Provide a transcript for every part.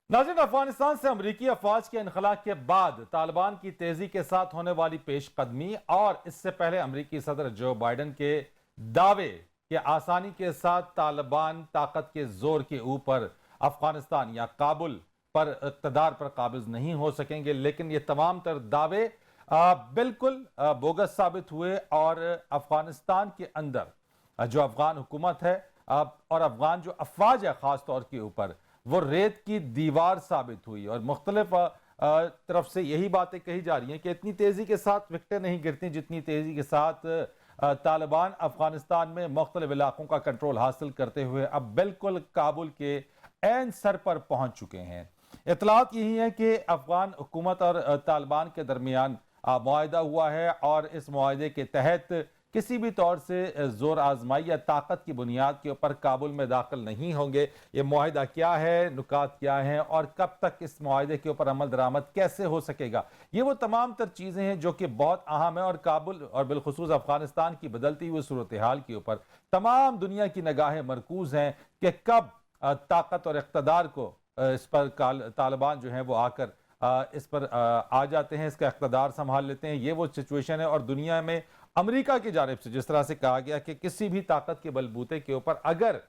नाज़रीन, अफगानिस्तान से अमरीकी अफवाज के इनखला के बाद तालिबान की तेजी के साथ होने वाली पेशकदमी और इससे पहले अमरीकी सदर जो बाइडन के दावे कि आसानी के साथ तालिबान ताकत के जोर के ऊपर अफगानिस्तान या काबुल पर इक़्तिदार पर काबिज नहीं हो सकेंगे, लेकिन ये तमाम तर दावे बिल्कुल बोगस साबित हुए और अफगानिस्तान के अंदर जो अफगान हुकूमत है और अफगान जो अफवाज है ख़ास तौर के ऊपर वो रेत की दीवार साबित हुई। और मुख्तलिफ तरफ से यही बातें कही जा रही हैं कि इतनी तेजी के साथ विकटें नहीं गिरती जितनी तेजी के साथ तालिबान अफगानिस्तान में मुख्तलिफ इलाकों का कंट्रोल हासिल करते हुए अब बिल्कुल काबुल के ऐन सर पर पहुंच चुके हैं। इतलात यही है कि अफगान हुकूमत और तालिबान के दरमियान मुआहिदा हुआ है और इस मुआहिदे के तहत किसी भी तौर से जोर आजमाई या ताकत की बुनियाद के ऊपर काबुल में दाखिल नहीं होंगे। ये मुआहिदा क्या है, नुकात क्या हैं और कब तक इस मुआहिदे के ऊपर अमल दरामद कैसे हो सकेगा, ये वो तमाम तर चीज़ें हैं जो कि बहुत अहम है। और काबुल और बिलखुसूस अफगानिस्तान की बदलती हुई सूरत हाल के ऊपर तमाम दुनिया की निगाहें मरकूज हैं कि कब ताकत और इक़्तिदार को इस पर तालिबान जो है वो आकर इस पर आ जाते हैं, इसका इक़्तिदार संभाल लेते हैं। ये वो सिचुएशन है और दुनिया में अमेरिका की जानिब से जिस तरह से कहा गया कि किसी भी ताकत के बलबूते के ऊपर अगर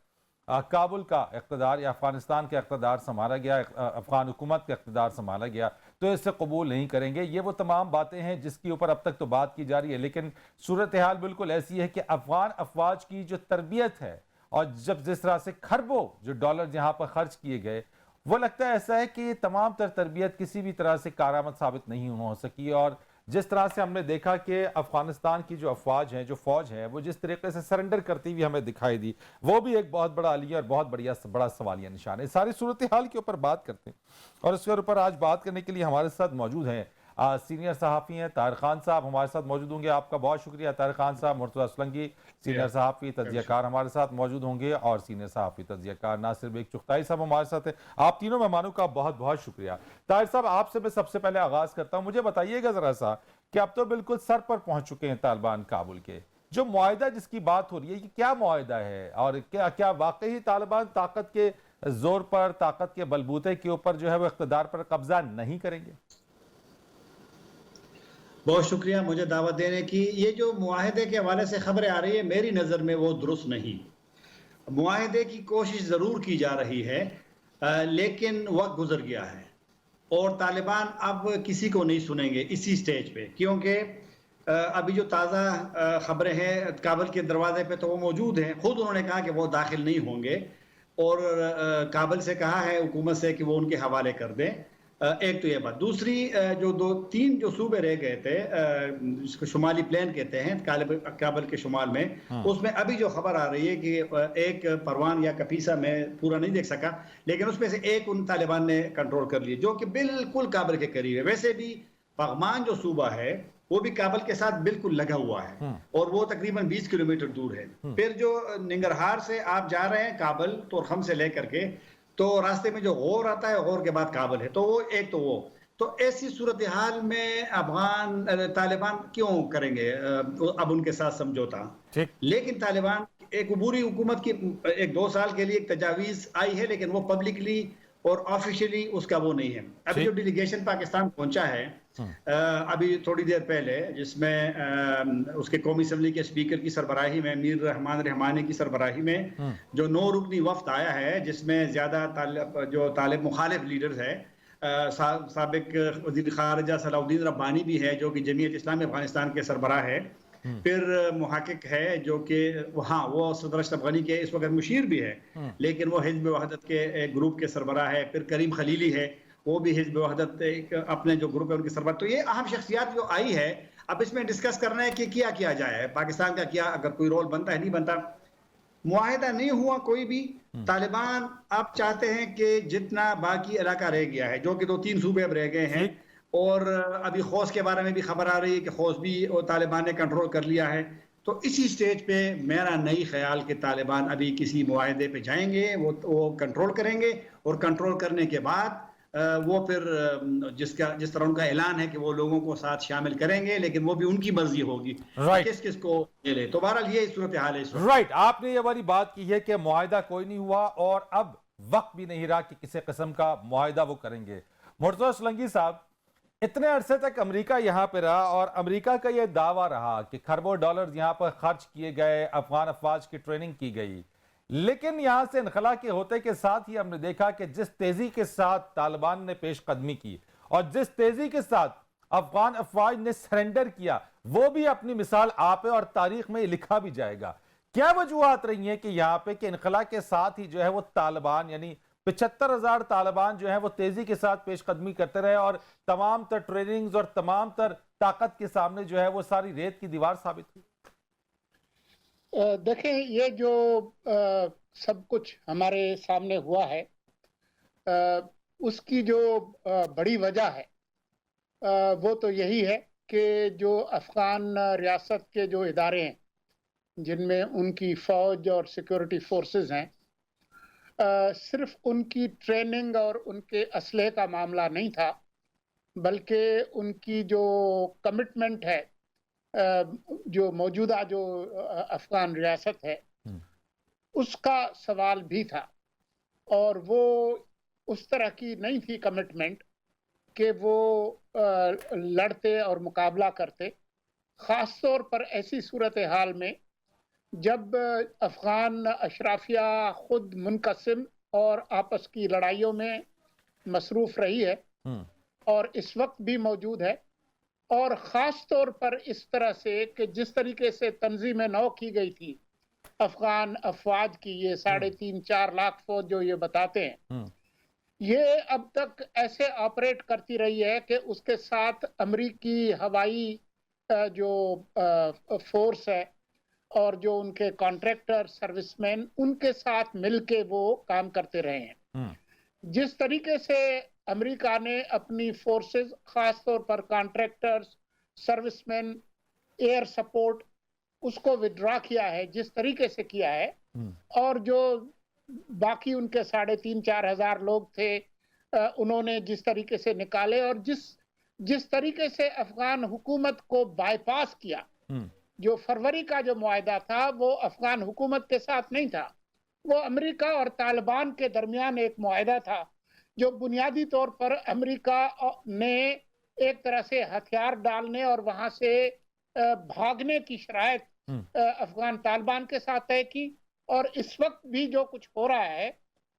काबुल का इक़्तिदार या अफगानिस्तान का इक़्तिदार संभाला गया, अफगान हुकूमत का इक़्तिदार संभाला गया, तो इसे कबूल नहीं करेंगे। ये वो तमाम बातें हैं जिसके ऊपर अब तक तो बात की जा रही है, लेकिन सूरत हाल बिल्कुल ऐसी है कि अफगान अफवाज की जो तरबियत है और जब जिस तरह से खरबों जो डॉलर जहाँ पर खर्च किए गए, वो लगता है ऐसा है कि ये तमाम तरबियत किसी भी तरह से कारआमद साबित नहीं हो सकी। और जिस तरह से हमने देखा कि अफगानिस्तान की जो अफवाज हैं, जो फौज है, वो जिस तरीके से सरेंडर करती हुई हमें दिखाई दी, वो भी एक बहुत बड़ा अलिया और बहुत बड़ा सवालिया निशान है। सारी सूरत हाल के ऊपर बात करते हैं और इसके ऊपर आज बात करने के लिए हमारे साथ मौजूद हैं सीनियर सहाफ़ी हैं ताहिर खान साहब, हमारे साथ मौजूद होंगे। आपका बहुत शुक्रिया ताहिर खान साहब। मुर्तज़ा असलंगी सीनियर सहाफ़ी तज्ज़ियाकार हमारे साथ मौजूद होंगे और सीनियर सहाफ़ी तज्ज़ियाकार नासिर बेग चुगताई साहब हमारे साथ हैं। आप तीनों मेहमानों का बहुत बहुत शुक्रिया। ताहिर साहब, आपसे मैं सबसे पहले आगाज़ करता हूँ, मुझे बताइएगा ज़रा सा कि अब तो बिल्कुल सर पर पहुँच चुके हैं तालिबान काबुल के, जो मुआहिदा जिसकी बात हो रही है ये क्या मुआहिदा है और क्या क्या वाकई तालिबान ताकत के जोर पर, ताकत के बलबूते के ऊपर जो है वो इक़्तिदार पर कब्जा नहीं करेंगे? बहुत शुक्रिया मुझे दावत देने की। ये जो मुआहिदे के हवाले से खबरें आ रही है, मेरी नज़र में वो दुरुस्त नहीं। मुआहिदे की कोशिश ज़रूर की जा रही है, लेकिन वक्त गुजर गया है और तालिबान अब किसी को नहीं सुनेंगे इसी स्टेज पे, क्योंकि अभी जो ताज़ा खबरें हैं काबुल के दरवाजे पे तो वो मौजूद हैं। खुद उन्होंने कहा कि वो दाखिल नहीं होंगे और काबुल से कहा है हुकूमत से कि वो उनके हवाले कर दें। एक तो ये बात। दूसरी, जो दो तीन जो सूबे रह गए थे, जिसको शुमाली प्लेन कहते हैं काबुल के शुमाल में, उसमें अभी जो खबर आ रही है कि एक परवान या कपीसा में पूरा नहीं देख सका, लेकिन उसमें से एक उन तालिबान ने कंट्रोल कर लिया जो कि बिल्कुल काबुल के करीब है। वैसे भी पगमान जो सूबा है वो भी काबुल के साथ बिल्कुल लगा हुआ है और वो तकरीबन 20 किलोमीटर दूर है। फिर जो निंगरहार से आप जा रहे हैं काबुल, तोरखम से लेकर के, तो रास्ते में जो गौर आता है, गौर के बाद काबुल है, तो वो एक तो वो। तो ऐसी सूरत हाल में अफगान तालिबान क्यों करेंगे अब उनके साथ समझौता? लेकिन तालिबान एक अबूरी हुकूमत की एक 2 साल के लिए एक तजावीज़ आई है, लेकिन वो पब्लिकली और ऑफिशियली उसका वो नहीं है। अभी जो डेलीगेशन पाकिस्तान पहुंचा है अभी थोड़ी देर पहले, जिसमें उसके कौमी असम्बली के स्पीकर की सरबराही में, मीर रहमान रहमानी की सरबराही में जो 9 रुकनी वफ्द आया है, जिसमें ज्यादा जो तालिब मुखालिफ लीडर्स है, साबिक वज़ीर ख़ारिजा सलाउद्दीन रब्बानी भी है जो कि जमीयत इस्लामी अफगानिस्तान के सरबराह है, फिर मुहक़्क़िक़ है जो कि हाँ वो सदर अशरफ गनी के इस वक्त मुशीर भी है, लेकिन वो हिज़्ब वहदत के एक ग्रुप के सरबराह है, फिर करीम खलीली है, वो भी हिज़्ब वहदत एक अपने जो ग्रुप है उनके सरबराह। तो ये अहम शख्सियात जो आई है, अब इसमें डिस्कस करना है कि क्या किया जाए, पाकिस्तान का क्या अगर कोई रोल बनता है, नहीं बनता। मुआहिदा नहीं हुआ कोई भी। तालिबान अब चाहते हैं कि जितना बाकी इलाका रह गया है, जो कि 2-3 सूबे अब रह गए हैं, और अभी खौस के बारे में भी खबर आ रही है कि खौस भी तालिबान ने कंट्रोल कर लिया है। तो इसी स्टेज पे मेरा नहीं ख्याल कि तालिबान अभी किसी मुआहिदे पे जाएंगे। वो कंट्रोल करेंगे और कंट्रोल करने के बाद वो फिर जिस तरह उनका ऐलान है कि वो लोगों को साथ शामिल करेंगे, लेकिन वो भी उनकी मर्जी होगी किस किस को ले ले। तो बहरहाल ये सूरत हाल है। राइट, आपने ये वाली बात की है कि मुआहिदा कोई नहीं हुआ और अब वक्त भी नहीं रहा कि किसी किस्म का मुआहिदा वो करेंगे। मुर्तज़ा सोलंकी साहब, इतने अरसे तक अमेरिका यहाँ पे रहा और अमेरिका का यह दावा रहा कि खरबों डॉलर्स यहाँ पर खर्च किए गए, अफगान अफवाज की ट्रेनिंग की गई, लेकिन यहाँ से इनखला के होते के साथ ही हमने देखा कि जिस तेजी के साथ तालिबान ने पेशकदमी की और जिस तेजी के साथ अफगान अफवाज ने सरेंडर किया, वो भी अपनी मिसाल आप है और तारीख में लिखा भी जाएगा। क्या वजूहत रही हैं कि यहाँ पे कि इनखला के साथ ही जो है वो तालिबान यानी 75,000 तालिबान जो है वो तेजी के साथ पेशकदमी करते रहे और तमाम तर ट्रेनिंग्स और तमाम तर ताकत के सामने जो है वो सारी रेत की दीवार साबित हुई? देखें, ये जो सब कुछ हमारे सामने हुआ है, उसकी जो बड़ी वजह है वो तो यही है कि जो अफगान रियासत के जो इदारे हैं, जिनमें उनकी फ़ौज और सिक्योरिटी फोर्सेस हैं, सिर्फ उनकी ट्रेनिंग और उनके असलहे का मामला नहीं था, बल्कि उनकी जो कमिटमेंट है, जो मौजूदा जो अफगान रियासत है उसका सवाल भी था। और वो उस तरह की नहीं थी कमिटमेंट कि वो लड़ते और मुकाबला करते, ख़ास तौर पर ऐसी सूरत हाल में जब अफगान अशराफिया खुद मुनकसिम और आपस की लड़ाइयों में मसरूफ़ रही है और इस वक्त भी मौजूद है। और ख़ास तौर पर इस तरह से कि जिस तरीके से तंजीम नौ की गई थी अफगान अफवाज की, ये 3.5-4 लाख फौज जो ये बताते हैं, ये अब तक ऐसे ऑपरेट करती रही है कि उसके साथ अमरीकी हवाई जो फोर्स है और जो उनके कॉन्ट्रैक्टर सर्विसमैन, उनके साथ मिलके वो काम करते रहे हैं। जिस तरीके से अमेरिका ने अपनी फोर्सेस, खास तौर पर कॉन्ट्रैक्टर्स, सर्विसमैन, एयर सपोर्ट, उसको विड्रॉ किया है, जिस तरीके से किया है, और जो बाकी उनके 3,500-4 हजार लोग थे उन्होंने जिस तरीके से निकाले और जिस तरीके से अफगान हुकूमत को बाईपास किया, जो फरवरी का जो मुआहदा था वो अफगान हुकूमत के साथ नहीं था, वो अमेरिका और तालिबान के दरमियान एक मुआहदा था जो बुनियादी तौर पर अमेरिका ने एक तरह से हथियार डालने और वहां से भागने की शराइत अफगान तालिबान के साथ तय की। और इस वक्त भी जो कुछ हो रहा है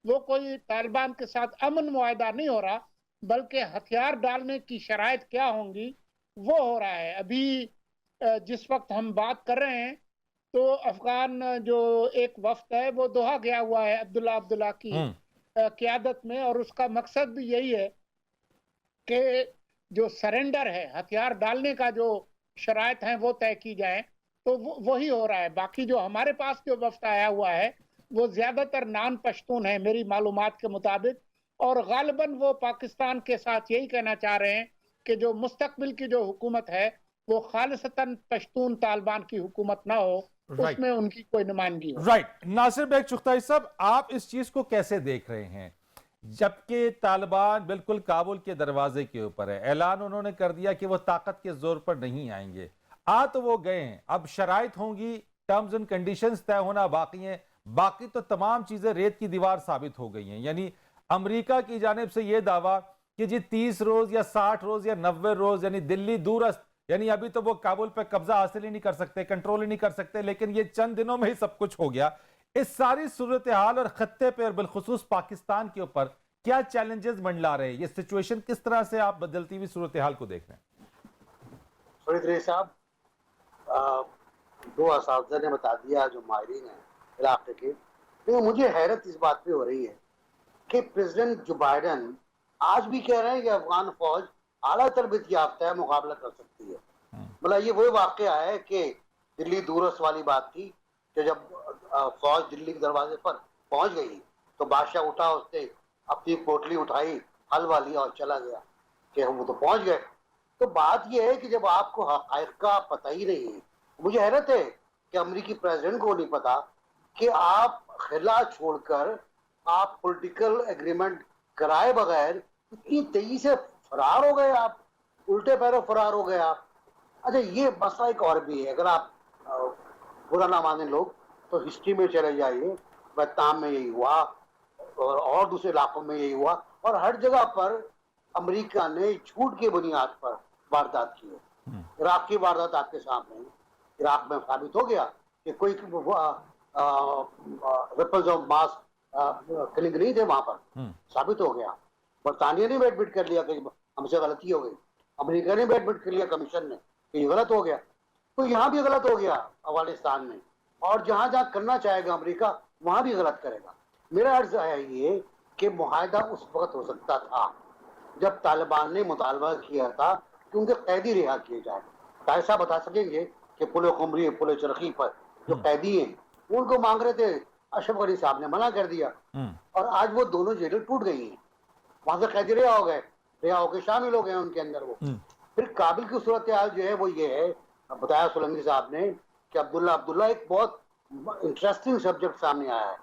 वो कोई तालिबान के साथ अमन मुआहदा नहीं हो रहा, बल्कि हथियार डालने की शराइत क्या होंगी वो हो रहा है। अभी जिस वक्त हम बात कर रहे हैं तो अफगान जो एक वफ्द है वो दोहा गया हुआ है अब्दुल्ला की क़यादत में, और उसका मकसद भी यही है कि जो सरेंडर है, हथियार डालने का जो शराइत हैं वो तय की जाए। तो वही हो रहा है। बाकी जो हमारे पास जो वफ्द आया हुआ है वो ज़्यादातर नान पश्तून है मेरी मालूमात के मुताबिक, और गालिबन वो पाकिस्तान के साथ यही कहना चाह रहे हैं कि जो मुस्तकबिल की जो हुकूमत है वो खालिसतन पश्तून तालिबान की हुकूमत ना हो, उसमें उनकी कोई नुमाइंदगी हो। नासिर बेग चुगताई साहब, आप इस चीज को कैसे देख रहे हैं जबकि तालिबान बिल्कुल काबुल के दरवाजे के ऊपर है, ऐलान उन्होंने कर दिया कि वो ताकत के जोर पर नहीं आएंगे, आ तो वो गए हैं, अब शराइत होंगी, टर्म्स एंड कंडीशंस तय होना बाकी हैं, बाकी तो तमाम चीजें रेत की दीवार साबित हो गई हैं। यानी अमेरिका की जानिब से यह दावा कि जी 30 रोज या 60 रोज या 90 रोज यानी दिल्ली दूरस्थ, यानी अभी तो वो काबुल पर कब्जा हासिल ही नहीं कर सकते, कंट्रोल ही नहीं कर सकते, लेकिन ये चंद दिनों में ही सब कुछ हो गया। इस सारी सूरत हाल और खत्ते पे और बिलखुसूस पाकिस्तान के ऊपर क्या चैलेंजेस मंडला रहे हैं? ये सिचुएशन किस तरह से आप बदलती हुई सूरत हाल को देख रहे हैं? फरीद रईस साहब, 2 असातिज़ा ने बता दिया जो माहिरीन हैं इलाके के, लेकिन मुझे हैरत इस बात पे हो रही है कि प्रेसिडेंट जो बाइडन आज भी कह रहे हैं कि अफगान फौज आला तरबियत याफ्ता है, मुकाबला कर सकती है। मतलब ये वही वाकया है कि दिल्ली दूरस्थ वाली बात थी कि जब फौज दिल्ली के दरवाजे पर पहुंच गई तो बादशाह उठा, उसने अपनी पोटली उठाई हल वाली और चला गया कि हम तो पहुंच गए। तो बात यह है कि जब आपको हक़ाइक़ का पता ही नहीं है, मुझे हैरत है कि अमेरिकी प्रेसिडेंट को नहीं पता कि आप खिला छोड़कर आप पॉलिटिकल एग्रीमेंट कराए बगैर इतनी तेजी से फरार हो गए, आप उल्टे पैरों फरार हो गए आप। अच्छा, ये मसला एक और भी है, अगर आप बुरा ना माने लोग तो हिस्ट्री में चले जाइए, वियतनाम में यही हुआ, और दूसरे इलाकों में यही हुआ, और हर जगह पर अमेरिका ने झूठ की बुनियाद पर वारदात की है। इराक की वारदात आपके सामने, इराक में साबित हो गया कि कोई वेपन्स ऑफ मास किलिंग नहीं थे वहां पर, साबित हो गया। बरतानिया ने भी एडमिट कर लिया कि हमसे गलती हो गई, अमेरिका ने भी एडमिट कर लिया कमीशन ने कि ये गलत हो गया। तो यहाँ भी गलत हो गया अफगानिस्तान में, और जहां जहां करना चाहेगा अमेरिका वहां भी गलत करेगा। मेरा अर्ज है ये कि मुआहदा उस वक्त हो सकता था जब तालिबान ने मुतालबा किया था कि उनके कैदी रिहा किए जाए। ऐसा बता सकेंगे कि पुल कुमरी, पुल चरखी पर जो कैदी हैं उनको मांग रहे थे, अशरफ गनी साहब ने मना कर दिया, और आज वो दोनों जेलें टूट गई हैं, वहां से कैदी रिहा हो गए, रिहा होकर शामिल हो गए उनके अंदर वो। फिर काबिल की सूरत हाल जो है वो ये है, बताया सोलंकी साहब ने, कि अब्दुल्ला एक बहुत इंटरेस्टिंग सब्जेक्ट सामने आया है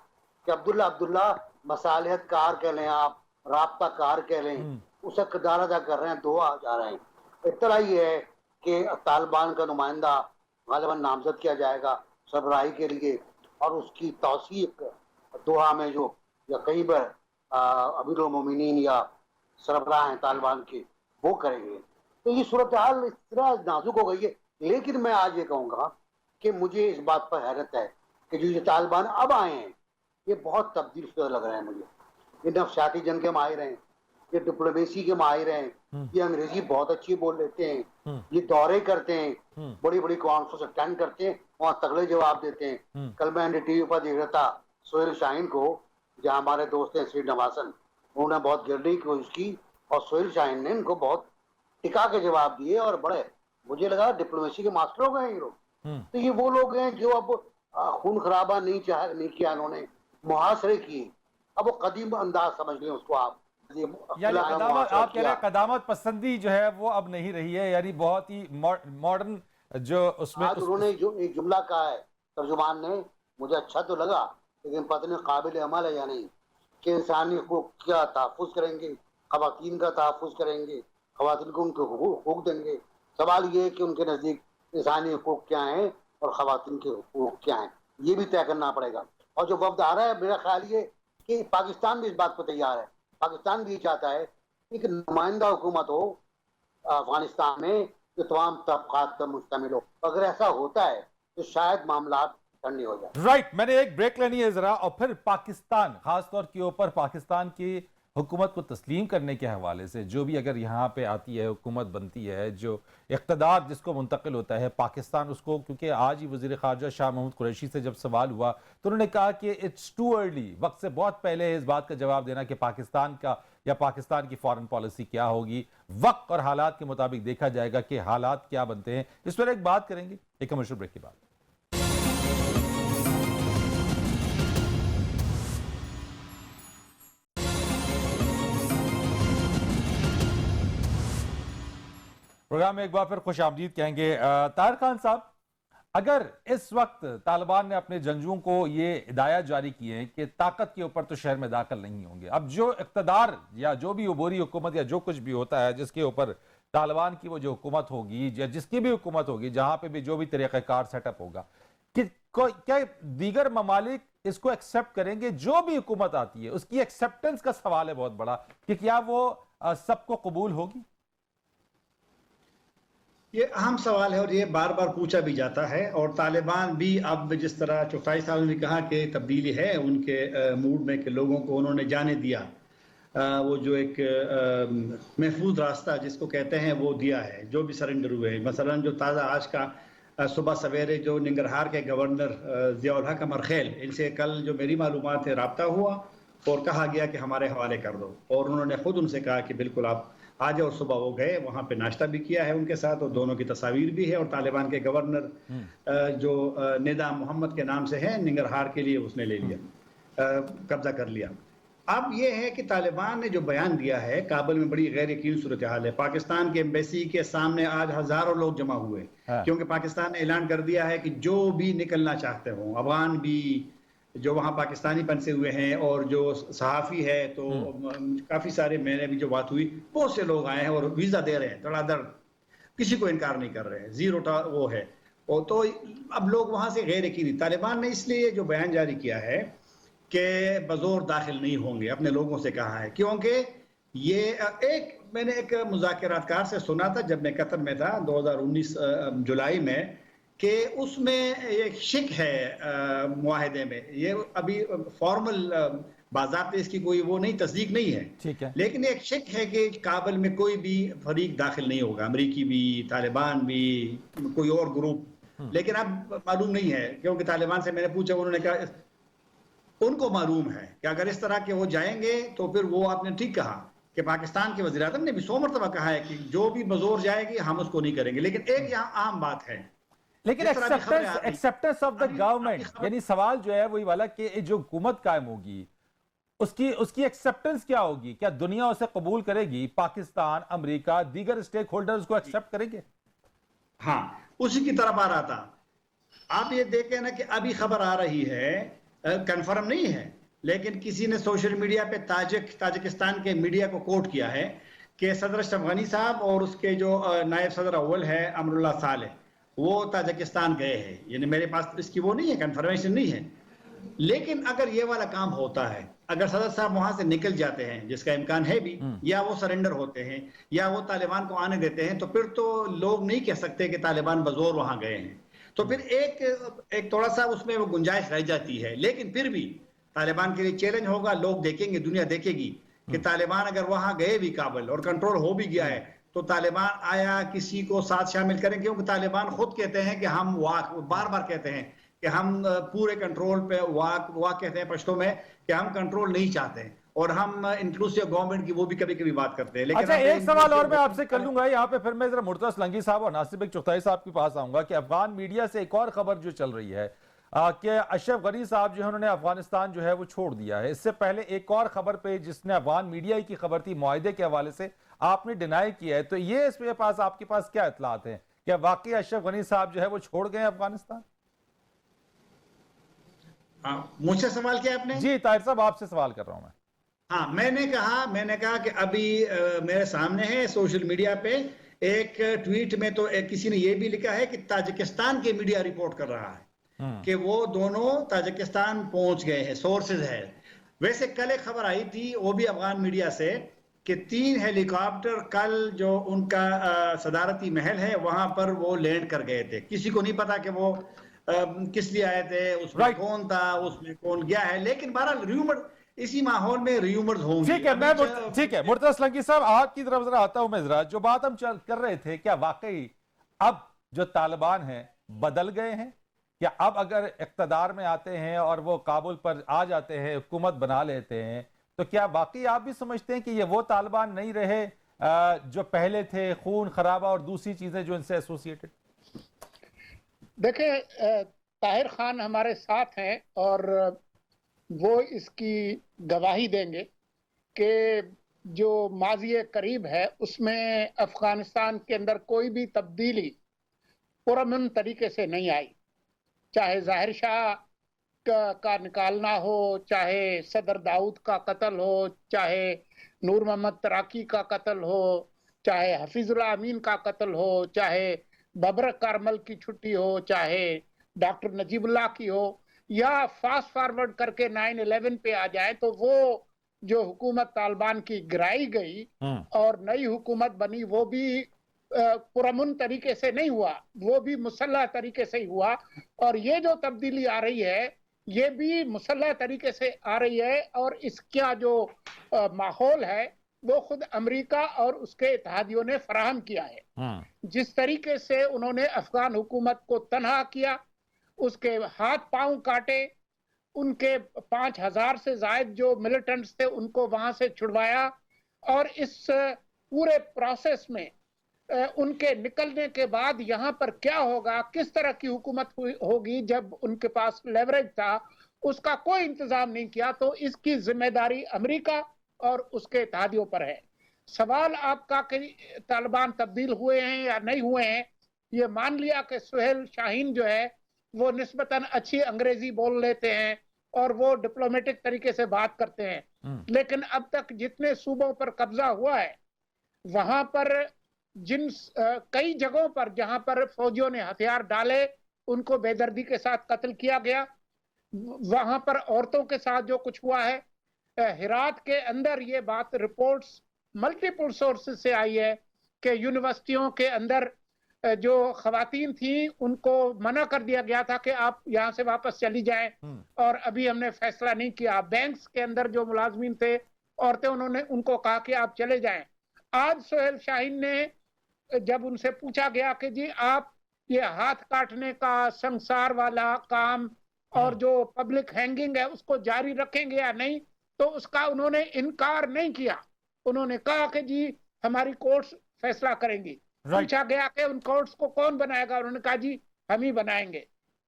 कि अब्दुल्ला मसालिहत कार कह लें आप, राब्ता कार कह लें, उसे किरदार अदा कर रहे हैं, दोहा जा रहे हैं। इतना ही है कि तालिबान का नुमाइंदा गालिबन नामजद किया जाएगा सरबराही के लिए, और उसकी तौसीक दोहा में जो या कहीं पर अमीरुल मोमिनीन या सरबराह हैं तालिबान के वो करेंगे। तो ये सूरत हाल इस तरह नाजुक हो गई है। लेकिन मैं आज ये कहूँगा कि मुझे इस बात पर हैरत है कि जो ये तालिबान अब आए हैं ये बहुत तब्दील शुदा लग रहे हैं मुझे। ये नफसियाती जंग के माहिर हैं, ये डिप्लोमेसी के माहिर हैं, ये अंग्रेजी बहुत अच्छी बोल लेते हैं, ये दौरे करते हैं, बड़ी बड़ी कॉन्फ्रेंस अटेंड करते हैं, वहाँ तगड़े जवाब देते हैं। कल मैं NDTV पर देख रहा था सोहेल शाहीन को, जहाँ हमारे दोस्त हैं श्री नवासन, उन्होंने बहुत गिरने की कोशिश की और सोहेल शाहीन ने इनको बहुत टिका के जवाब दिए, और बड़े मुझे लगा डिप्लोमेसी के मास्टर हो गए ये लोग। तो ये वो लोग हैं जो अब खून खराबा नहीं किया उन्होंने, मुहासरे किए, अब वो कदीम अंदाज समझ लें उसको आप। यानी आप कह रहे हैं कदामत पसंदी जो है वो अब नहीं रही है, यानी बहुत ही मॉडर्न जो उसमें उन्होंने जो एक जुमला कहा है तर्जुमान ने, मुझे अच्छा तो लगा, लेकिन पता नहीं काबिल अमल है या नहीं, कि इंसानी हुकूक का तहफ़्फ़ुज़ करेंगे, ख़वातीन का तहफ़्फ़ुज़ करेंगे, ख़वातीन को उनके हुकूक देंगे। सवाल ये है कि उनके नज़दीक इंसानी हुकूक क्या हैं और ख़वातीन के हुकूक क्या हैं, ये भी तय करना पड़ेगा। और जो वफ़द आ रहा है, मेरा ख्याल ये कि पाकिस्तान भी इस बात पर तैयार है, पाकिस्तान भी चाहता है कि एक नुमाइंदा हुकूमत हो अफगानिस्तान में जो तमाम तबक़ात पर मुश्तमिल हो। अगर ऐसा होता है तो शायद मामला ठंडे हो जाए। राइट, मैंने एक ब्रेक लेनी है जरा, और फिर पाकिस्तान, खासतौर के ऊपर पाकिस्तान की हुकूमत को तस्लीम करने के हवाले से, जो भी अगर यहाँ पे आती है हुकूमत बनती है, जो इक़्तिदार जिसको मुंतकिल होता है पाकिस्तान उसको, क्योंकि आज ही वज़ीर ख़ारजा शाह महमूद कुरैशी से जब सवाल हुआ तो उन्होंने कहा कि इट्स टू अर्ली, वक्त से बहुत पहले है इस बात का जवाब देना कि पाकिस्तान का या पाकिस्तान की फॉरेन पॉलिसी क्या होगी। वक्त और हालात के मुताबिक देखा जाएगा कि हालात क्या बनते हैं। इस पर एक बात करेंगे एक कमर्शियल ब्रेक के बाद। प्रोग्राम में एक बार फिर खुश आमदीद कहेंगे। ताहिर खान साहब, अगर इस वक्त तालिबान ने अपने जंगजुओं को ये हिदायत जारी की है कि ताकत के ऊपर तो शहर में दाखिल नहीं होंगे, अब जो इक़्तिदार या जो भी उबूरी हुकूमत या जो कुछ भी होता है जिसके ऊपर तालिबान की वो जो हुकूमत होगी या जिसकी भी हुकूमत होगी, जहां पे भी जो भी तरीक़ाकार सेटअप होगा, कि क्या दीगर ममालिक इसको एक्सेप्ट करेंगे? जो भी हुकूमत आती है उसकी एक्सेप्टेंस का सवाल है बहुत बड़ा, कि क्या वो सबको कबूल होगी? ये अहम सवाल है और ये बार बार पूछा भी जाता है। और तालिबान भी अब जिस तरह चौथाई साहब ने कहा कि तब्दीली है उनके मूड में, कि लोगों को उन्होंने जाने दिया, वो जो एक महफूज रास्ता जिसको कहते हैं वो दिया है, जो भी सरेंडर हुए हैं। मसलन जो ताज़ा आज का सुबह सवेरे जो निंगरहार के गवर्नर ज़िया-उल हक अमरखैल, इनसे कल जो मेरी मालूमात है रब्ता हुआ और कहा गया कि हमारे हवाले कर दो, और उन्होंने ख़ुद उनसे कहा कि बिल्कुल आप आ जाओ। सुबह वो गए, वहाँ पे नाश्ता भी किया है उनके साथ, और दोनों की तस्वीर भी है। और तालिबान के गवर्नर जो निदा मोहम्मद के नाम से है, निंगरहार के लिए उसने ले लिया, कब्जा कर लिया। अब ये है कि तालिबान ने जो बयान दिया है, काबुल में बड़ी गैर यकीन सूरत हाल है। पाकिस्तान के एम्बेसी के सामने आज हजारों लोग जमा हुए, क्योंकि पाकिस्तान ने ऐलान कर दिया है कि जो भी निकलना चाहते हों, अफगान भी जो वहाँ पाकिस्तानी बन से हुए हैं और जो सहाफ़ी है, तो काफ़ी सारे, मैंने भी जो बात हुई, बहुत से लोग आए हैं और वीज़ा दे रहे हैं धड़ाधड़, किसी को इनकार नहीं कर रहे हैं, जीरो वो है। और तो अब लोग वहाँ से गैर यकीनी, तालिबान ने इसलिए जो बयान जारी किया है के बजोर दाखिल नहीं होंगे, अपने लोगों से कहा है। क्योंकि ये मैंने एक मुज़ाकिरातकार से सुना था जब मैं कतर में था 2019 जुलाई में, कि उसमें एक शिक है मुआहदे में, ये अभी फॉर्मल बाज़ाब्ते इसकी कोई वो नहीं, तस्दीक नहीं है, ठीक है। लेकिन एक शिक है कि काबुल में कोई भी फरीक दाखिल नहीं होगा, अमरीकी भी, तालिबान भी, कोई और ग्रुप। लेकिन अब मालूम नहीं है, क्योंकि तालिबान से मैंने पूछा, उन्होंने कहा उनको मालूम है कि अगर इस तरह के वो जाएंगे तो फिर वो, आपने ठीक कहा कि पाकिस्तान के वज़ीर आज़म ने भी 100 मरतबा कहा है कि जो भी बज़ोर जाएगी हम उसको नहीं करेंगे। लेकिन एक यहाँ आम बात है, लेकिन जिस तरह की खबरें आ रही हैं, एक्सेप्टेंस ऑफ द अभी गवर्नमेंट, खबर यानी सवाल जो है वही वाला कि जो हुकूमत कायम होगी उसकी उसकी एक्सेप्टेंस क्या होगी? क्या दुनिया उसे कबूल करेगी? पाकिस्तान, अमेरिका, दीगर स्टेक होल्डर्स को एक्सेप्ट करेंगे? हाँ, उसी की तरफ आ रहा था। आप ये देखें ना कि अभी खबर आ रही है, कंफर्म नहीं है, लेकिन किसी ने सोशल मीडिया पे ताजिकिस्तान के मीडिया को कोट किया है कि सदर अशरफ गनी साहब और उसके जो नायब सदर अव्वल है अमरुल्लाह सालेह, वो ताजिकिस्तान गए हैं। यानी मेरे पास इसकी वो नहीं है, कंफर्मेशन नहीं है। लेकिन अगर ये वाला काम होता है, अगर सदर साहब वहां से निकल जाते हैं, जिसका इम्कान है भी, या वो सरेंडर होते हैं या वो तालिबान को आने देते हैं, तो फिर तो लोग नहीं कह सकते कि तालिबान बजोर वहां गए हैं। तो फिर एक थोड़ा सा उसमें वो गुंजाइश रह जाती है। लेकिन फिर भी तालिबान के लिए चैलेंज होगा, लोग देखेंगे, दुनिया देखेगी कि तालिबान अगर वहां गए भी काबुल और कंट्रोल हो भी गया है, तो तालिबान आया किसी को साथ शामिल करें। क्योंकि तालिबान खुद कहते हैं कि हम बार बार कहते हैं कि हम पूरे कंट्रोल पे वाक कहते हैं पश्तो में, कि हम कंट्रोल नहीं चाहते हैं, और हम इंक्लूसिव गवर्नमेंट की वो भी कभी कभी बात करते हैं। लेकिन अच्छा, एक सवाल और मैं आपसे कर लूंगा यहाँ पे, फिर मैं जरा मुर्तज़ा असलंगी साहब और नासिर बेग चुगताई साहब के पास आऊंगा कि अफगान मीडिया से एक और खबर जो चल रही है कि अशरफ गनी साहब जो है उन्होंने अफगानिस्तान जो है वो छोड़ दिया है। इससे पहले एक और खबर पे, जिसने अफगान मीडिया की खबर थी, मुआहदे के हवाले से आपने डिनाई किया है, तो ये इसमें पास आपके पास क्या इतलात है? क्या वाकई अशरफ गनी साहब जो है वो छोड़ गए अफगानिस्तान? मुझसे सवाल किया आपने? जी ताहिर साहब, आपसे सवाल कर रहा हूं मैं। हाँ, मैंने कहा कि अभी मेरे सामने है सोशल मीडिया पे एक ट्वीट में, तो किसी ने ये भी लिखा है कि ताजिकिस्तान के मीडिया रिपोर्ट कर रहा है कि वो दोनों ताजिकिस्तान पहुंच गए हैं, सोर्सेज है। वैसे कल एक खबर आई थी, वो भी अफगान मीडिया से, कि 3 हेलीकॉप्टर कल जो उनका सदारती महल है वहां पर वो लैंड कर गए थे। किसी को नहीं पता कि वो किस लिए आए थे, उसमें कौन था, उसमें कौन गया है। लेकिन बहरहाल र्यूमर, इसी माहौल में र्यूमर्स होंगे। ठीक है, ठीक है मुर्तज़ा असलंगी साहब, आपकी तरफ जरा आता हूं मैं। जरा जो बात हम कर रहे थे, क्या वाकई अब जो तालिबान हैं बदल गए हैं? क्या अब अगर इक़्तिदार में आते हैं और वो काबुल पर आ जाते हैं, हुकूमत बना लेते हैं, तो क्या वाकई आप भी समझते हैं कि ये वो तालिबान नहीं रहे जो पहले थे, खून खराबा और दूसरी चीजें जो इनसे एसोसिएटेड? देखिए, ताहिर खान हमारे साथ हैं और वो इसकी गवाही देंगे कि जो माज़ी करीब है उसमें अफगानिस्तान के अंदर कोई भी तब्दीली पुरअमन तरीके से नहीं आई। चाहे ज़ाहिर शाह का निकालना हो, चाहे सदर दाऊद का कत्ल हो, चाहे नूर मोहम्मद तराकी का कत्ल हो, चाहे हफीजुल्लाह अमीन का कत्ल हो, चाहे बबर कारमल की छुट्टी हो, चाहे डॉक्टर नजीबुल्लाह की हो, या फास्ट फॉरवर्ड करके 9/11 पे आ जाए, तो वो जो हुकूमत तालिबान की गिराई गई और नई हुकूमत बनी, वो भी पुरअमन तरीके से नहीं हुआ, वो भी मुसल्लह तरीके से ही हुआ। और ये जो तब्दीली आ रही है, ये भी मुसल्लह तरीके से आ रही है। और इसका जो माहौल है वो खुद अमेरिका और उसके इत्तेहादियों ने फराहम किया है। जिस तरीके से उन्होंने अफगान हुकूमत को तनहा किया, उसके हाथ पांव काटे, उनके 5000 से ज्यादा जो मिलिटेंट्स थे उनको वहां से छुड़वाया, और इस पूरे प्रोसेस में उनके निकलने के बाद यहाँ पर क्या होगा, किस तरह की हुकूमत होगी, जब उनके पास लेवरेज था, उसका कोई इंतजाम नहीं किया। तो इसकी जिम्मेदारी अमेरिका और उसके इत्तेहादियों पर है। सवाल आपका कि तालिबान तब्दील हुए हैं या नहीं हुए हैं, ये मान लिया कि सुहेल शाहीन जो है वो निस्बतन अच्छी अंग्रेजी बोल लेते हैं और वो डिप्लोमेटिक तरीके से बात करते हैं, लेकिन अब तक जितने सूबों पर कब्जा हुआ है वहां पर कई जगहों पर जहां पर फौजियों ने हथियार डाले, उनको बेदर्दी के साथ कत्ल किया गया। वहां पर औरतों के साथ जो कुछ हुआ है, हेरात के अंदर ये बात रिपोर्ट्स मल्टीपल सोर्सेज से आई है कि यूनिवर्सिटियों के अंदर जो खवातीन थी उनको मना कर दिया गया था कि आप यहाँ से वापस चली जाएं, और अभी हमने फैसला नहीं किया। बैंक्स के अंदर जो मुलाजमीन थे औरतें, उन्होंने उनको कहा कि आप चले जाएं। आज सोहेल शाहीन ने जब उनसे पूछा गया कि जी आप ये हाथ काटने का संसार वाला काम और जो पब्लिक हैंगिंग है उसको जारी रखेंगे या नहीं, तो उसका उन्होंने इनकार नहीं किया। उन्होंने कहा कि जी हमारी कोर्ट्स फैसला करेंगी। पूछा गया कि उन कोर्ट्स को कौन बनाएगा, उन्होंने कहा जी हम ही बनाएंगे।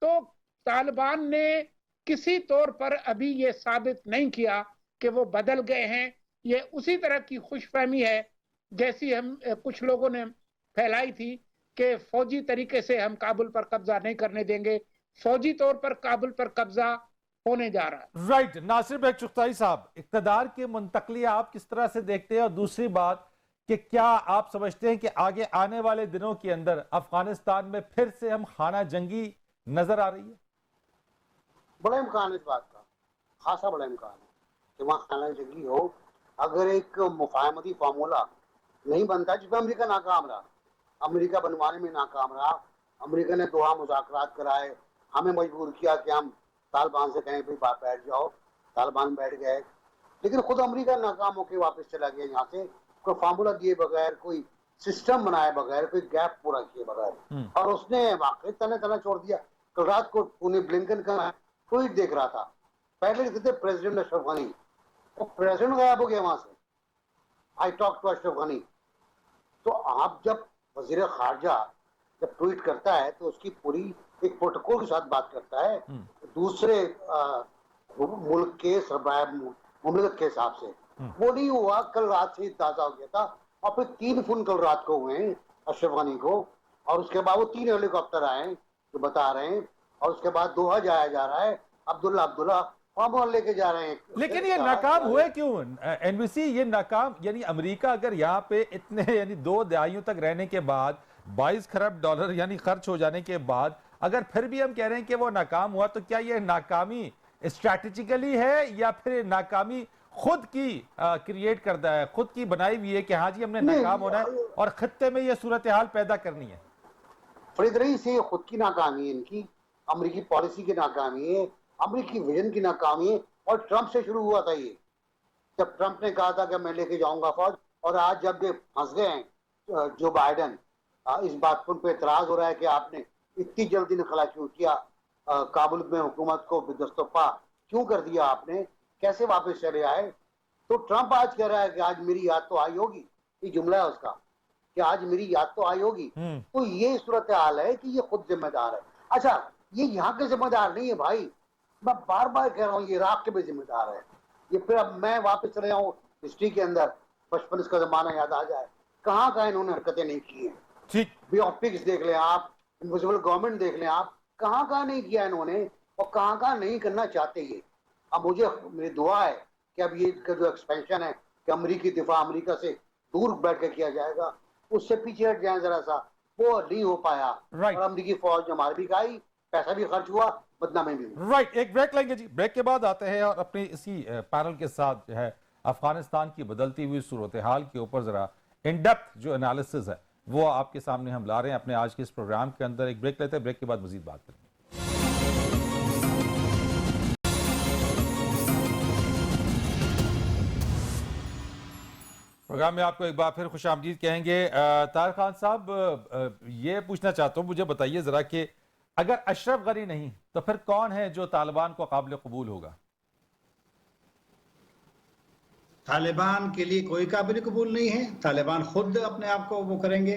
तो तालिबान ने किसी तौर पर अभी ये साबित नहीं किया कि वो बदल गए हैं। ये उसी तरह की खुशफहमी है जैसी हम कुछ लोगों ने फैलाई थी कि फौजी तरीके से हम काबुल पर कब्जा नहीं करने देंगे। फौजी तौर पर काबुल पर कब्जा होने जा रहा है। राइट। नासिर बेग चुगताई साहब, इक़्तिदार की मुंतकली आप किस तरह से देखते हैं? और दूसरी बात कि क्या आप समझते हैं कि आगे आने वाले दिनों के अंदर अफगानिस्तान में फिर से हम खाना जंगी नजर आ रही है? बड़ा इम्कान है इस बात का, खासा बड़ा इम्कान है कि वहाँ खाना जंगी हो। अगर एक मुफाहमती फार्मूला नहीं बनता, जिसमें अमेरिका नाकाम रहा, अमेरिका बनवाने में नाकाम रहा, अमेरिका ने दोहा मुज़ाकरात कराए, हमें मजबूर किया कि हम तालिबान से कहें भाई बात बैठ जाओ, तालिबान बैठ गए, लेकिन खुद अमेरिका नाकाम होकर वापस चला गया यहाँ से, कोई फार्मूला दिए बगैर, कोई सिस्टम बनाए बगैर, कोई गैप पूरा किए बगैर, और उसने वाकई तना छोड़ दिया। कल रात को उन्हें ब्लिंकन का ट्वीट देख रहा था, पहले लिखते थे प्रेसिडेंट अशरफ गनी, वो प्रेसिडेंट गायब हो गया वहां से। I talk to Ashraf Ghani. तो आप जब वजीर खारजा जब ट्वीट करता है तो उसकी पूरी एक प्रोटोकॉल के साथ बात करता है, दूसरे मुल्क के सरबराह मुमलिकत के हिसाब से। वो नहीं हुआ, कल रात से ताजा हो गया था, और फिर 3 खून कल रात को हुए हैं अशरफ गनी को, और उसके बाद वो 3 हेलीकॉप्टर आए जो बता रहे हैं, और उसके बाद दोहा जाया जा रहा है, अब्दुल्ला फार्मूला लेके जा रहे हैं। लेकिन ये नाकाम हुए क्यों एनबीसी? ये नाकाम यानी अमेरिका अगर यहाँ पे इतने यानी 2 दहाइयों तक रहने के बाद 22 खरब डॉलर यानी खर्च हो जाने के बाद अगर फिर भी हम कह रहे हैं कि वो नाकाम हुआ, तो क्या ये नाकामी स्ट्रैटेजिकली है या फिर नाकामी खुद की क्रिएट करता है, खुद की बनाई हुई है कि हाँ जी हमने नाकाम होना है और खत्ते में ये सूरत हाल पैदा करनी है? फरीद रईस से खुद की नाकामी है, इनकी अमेरिकी पॉलिसी की नाकामी है, अमेरिकी विजन की नाकामी है, और ट्रंप से शुरू हुआ था ये। जब ट्रंप ने कहा था कि मैं लेके जाऊंगा फौज, और आज जब ये फंस गए हैं जो बाइडन, इस बात पर उन पर एतराज हो रहा है कि आपने इतनी जल्दी नखला क्यों किया, काबुल में हुकूमत को दस्तोपा क्यों कर दिया आपने, कैसे वापस चले आए। तो ट्रंप आज कह रहा है कि आज मेरी याद तो आई होगी, ये जुमला है उसका कि आज मेरी याद तो आई होगी। तो ये सूरत हाल है कि ये खुद जिम्मेदार है। अच्छा, ये यहाँ के जिम्मेदार नहीं है भाई, मैं बार बार कह रहा हूँ, ये इराक के भी जिम्मेदार है। ये फिर अब मैं वापस चले जाऊँ हिस्ट्री के अंदर, बचपन इसका जमाना याद आ जाए, कहाँ इन्होंने हरकतें नहीं की हैं। ठीक, बियोपिक्स देख लें आप, इनविजिबल गवर्नमेंट देख लें आप, कहाँ नहीं किया इन्होंने, और कहाँ नहीं करना चाहते ये। अब मेरी दुआ है कि अब ये जो एक्सपेंशन है कि अमेरिकी दिफा अमेरिका से दूर बैठ कर किया जाएगा, उससे पीछे हट जाए जरा सा, वो नहीं हो पाया। और अमेरिकी फौज हमारे भी गई, पैसा भी खर्च हुआ, बदनामी भी। राइट, एक ब्रेक लेंगे जी, ब्रेक के बाद आते हैं और अपने इसी पैनल के साथ जो है अफगानिस्तान की बदलती हुई सूरत हाल के ऊपर जरा इन डेप्थ जो एनालिसिस है वो आपके सामने हम ला रहे हैं अपने आज के इस प्रोग्राम के अंदर। एक ब्रेक लेते हैं, ब्रेक के बाद मजीद बात करेंगे। प्रोग्राम में आपको एक बार फिर खुशामदीद कहेंगे। ताहिर खान साहब, ये पूछना चाहता हूँ, मुझे बताइए जरा कि अगर अशरफ गनी नहीं तो फिर कौन है जो तालिबान को काबिल कबूल होगा? तालिबान के लिए कोई काबिल कबूल नहीं है। तालिबान खुद अपने आप को वो करेंगे।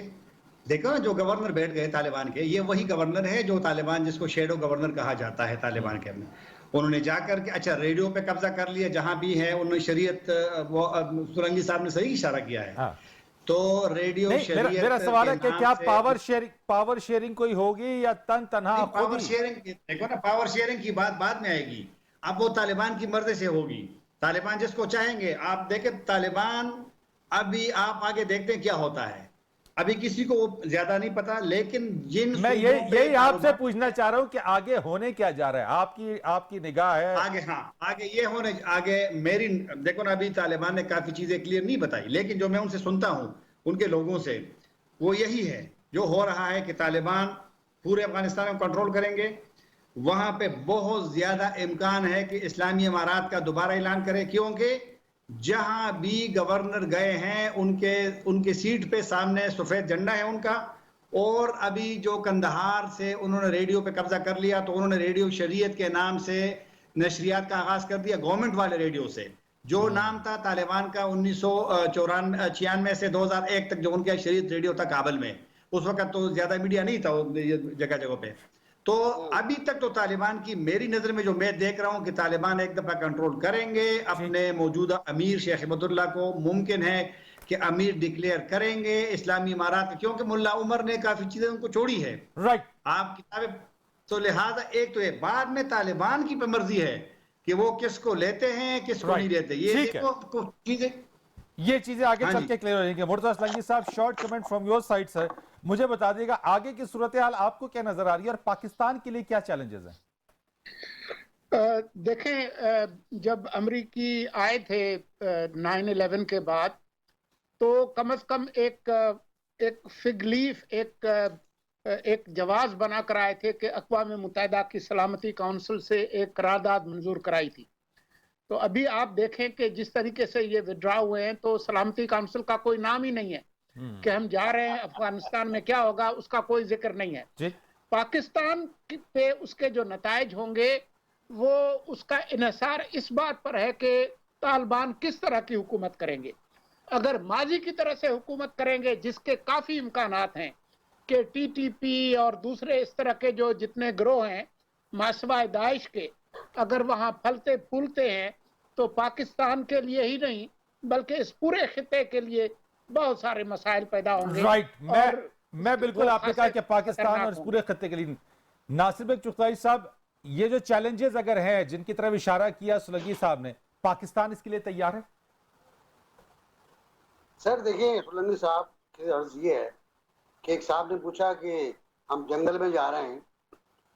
देखो ना, जो गवर्नर बैठ गए तालिबान के, ये वही गवर्नर है जो तालिबान, जिसको शेडो गवर्नर कहा जाता है तालिबान के में। उन्होंने जाकर के अच्छा रेडियो पे कब्जा कर लिया, जहां भी है उन्होंने शरीयत, वो सुरंगी साहब ने सही इशारा किया है। हाँ। तो रेडियो शरीयत, मेरा सवाल है कि क्या पावर शेयरिंग कोई होगी या तनहा? पावर शेयरिंग, देखो ना, पावर शेयरिंग की बात बाद में आएगी। अब वो तालिबान की मर्जी से होगी, तालिबान जिसको चाहेंगे। आप देखें तालिबान, अभी आप आगे देखते हैं क्या होता है। अभी किसी को ज्यादा नहीं पता, लेकिन जिन मैं सूबों पे यही आपसे कारोबार पूछना चाह रहा हूं कि आगे होने क्या जा रहा है, आपकी निगाह है। आगे, हाँ आगे ये होने, आगे मेरी, देखो ना अभी तालिबान ने काफी चीजें क्लियर नहीं बताई, लेकिन जो मैं उनसे सुनता हूं उनके लोगों से, वो यही है जो हो रहा है कि तालिबान पूरे अफगानिस्तान में कंट्रोल करेंगे। वहां पे बहुत ज्यादा इम्कान है कि इस्लामी इमारात का दोबारा ऐलान करे, क्योंकि जहां भी गवर्नर गए हैं उनके उनकी सीट पे सामने सफेद झंडा है उनका। और अभी जो कंदहार से उन्होंने रेडियो पे कब्जा कर लिया, तो उन्होंने रेडियो शरीयत के नाम से नशरियात का आगाज कर दिया, गवर्नमेंट वाले रेडियो से, जो नाम था तालिबान का 1996 से 2001 तक, जो उनका शरीयत रेडियो था काबल में। उस वक्त तो ज्यादा मीडिया नहीं था जगह जगह पे। तो अभी तक तो तालिबान की, मेरी नजर में जो मैं देख रहा हूं कि तालिबान एक दफा कंट्रोल करेंगे अपने मौजूदा अमीर शेख अहमदुल्ला को, मुमकिन है कि अमीर डिक्लेयर करेंगे इस्लामी इमारात, क्योंकि मुल्ला उमर ने काफी चीजें उनको छोड़ी है। राइट। आप किताबें, तो लिहाजा एक तो ये, बाद में तालिबान की मर्जी है कि वो किसको लेते हैं किसको नहीं लेते, ये देखो कुछ चीजें, ये चीजें आगे हाँ चल जी। के क्लियर हो जाएंगे। मुर्तजा असलंगी साहब, short comment from your side sir, मुझे बता दीजिएगा आगे की सूरत हाल आपको क्या नजर आ रही है और पाकिस्तान के लिए क्या चैलेंजेस हैं? देखें, जब अमरीकी आए थे 9/11 के बाद, तो कम से कम एक फिग लीफ, एक जवाब बनाकर आए थे कि अक़वाम मुत्तहिदा की सलामती काउंसिल से एक करारदाद मंजूर कराई थी। तो अभी आप देखें कि जिस तरीके से ये विड्रॉ हुए हैं, तो सलामती काउंसिल का कोई नाम ही नहीं है कि हम जा रहे हैं अफगानिस्तान में क्या होगा, उसका कोई जिक्र नहीं है। पाकिस्तान पे उसके जो नताइज होंगे, वो उसका इन्हिसार इस बात पर है कि तालिबान किस तरह की हुकूमत करेंगे। अगर माजी की तरह से हुकूमत करेंगे, जिसके काफी इम्कानात हैं कि टीटीपी और दूसरे इस तरह के जो जितने गिरोह हैं मासवा दाइश के, अगर वहां फलते फूलते हैं, तो पाकिस्तान के लिए ही नहीं बल्कि इस पूरे खिते के लिए बहुत सारे मसाइल पैदा होंगे। राइट। मैं बिल्कुल, आपने कहा कि पाकिस्तान और इस पूरे खत्ते के लिए। नासिर बेग चुगताई साहब, ये जो चैलेंजेस अगर हैं जिनकी तरफ इशारा किया सुलगी साहब ने, पाकिस्तान इसके लिए तैयार है? सर देखिए, सुलंगी साहब की अर्ज ये है कि एक साहब ने पूछा कि हम जंगल में जा रहे हैं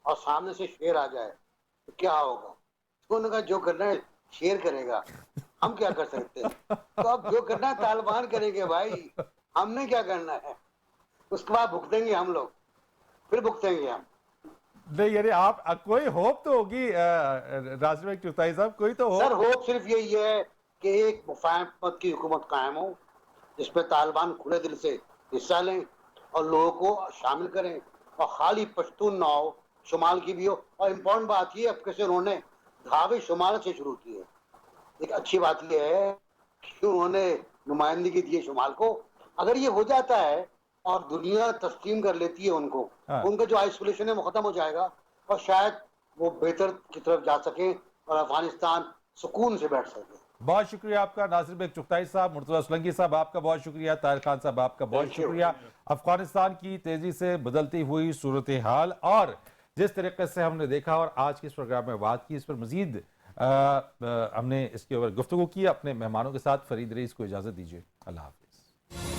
और सामने से शेर आ जाए तो क्या होगा। तो उन्होंने कहा जो करना है शेर करेगा, हम क्या कर सकते हैं। तो अब जो करना है तालिबान करेंगे भाई, हमने क्या करना है। उसके बाद भुगतेंगे हम लोग, फिर भुगतेंगे हम। नहीं, यानी आप कोई होप तो होगी नासिर बेग चुगताई साहब, कोई तो होप। सर होप सिर्फ यही है कि एक मुफाहमत की हुकूमत कायम हो, जिसपे तालिबान खुले दिल से हिस्सा लें और लोगों को शामिल करें, और खाली पश्तून ना हो, शुमाल की भी हो। और इम्पोर्टेंट बात ये, अब कैसे उन्होंने धावे शुमाल से शुरू की है। एक अच्छी बात यह है कि उन्होंने नुमाइंदगी दी है शुमाल को। अगर ये हो जाता है और दुनिया तस्लीम कर लेती है उनको, उनका जो आइसोलेशन है वो खत्म हो जाएगा और शायद वो बेहतर की तरफ जा सके और अफगानिस्तान सुकून से बैठ सके। बहुत शुक्रिया आपका नासिर बेग चुगताई साहब, मुर्तजा असलंगी साहब आपका बहुत शुक्रिया, ताहिर खान साहब आपका बहुत शुक्रिया। अफगानिस्तान की तेजी से बदलती हुई सूरत हाल और जिस तरीके से हमने देखा और आज के इस प्रोग्राम में बात की, इस पर मजीद हमने इसके ऊपर गुफ्तगू की अपने मेहमानों के साथ। फरीद रईस को इजाजत दीजिए, अल्लाह हाफिज।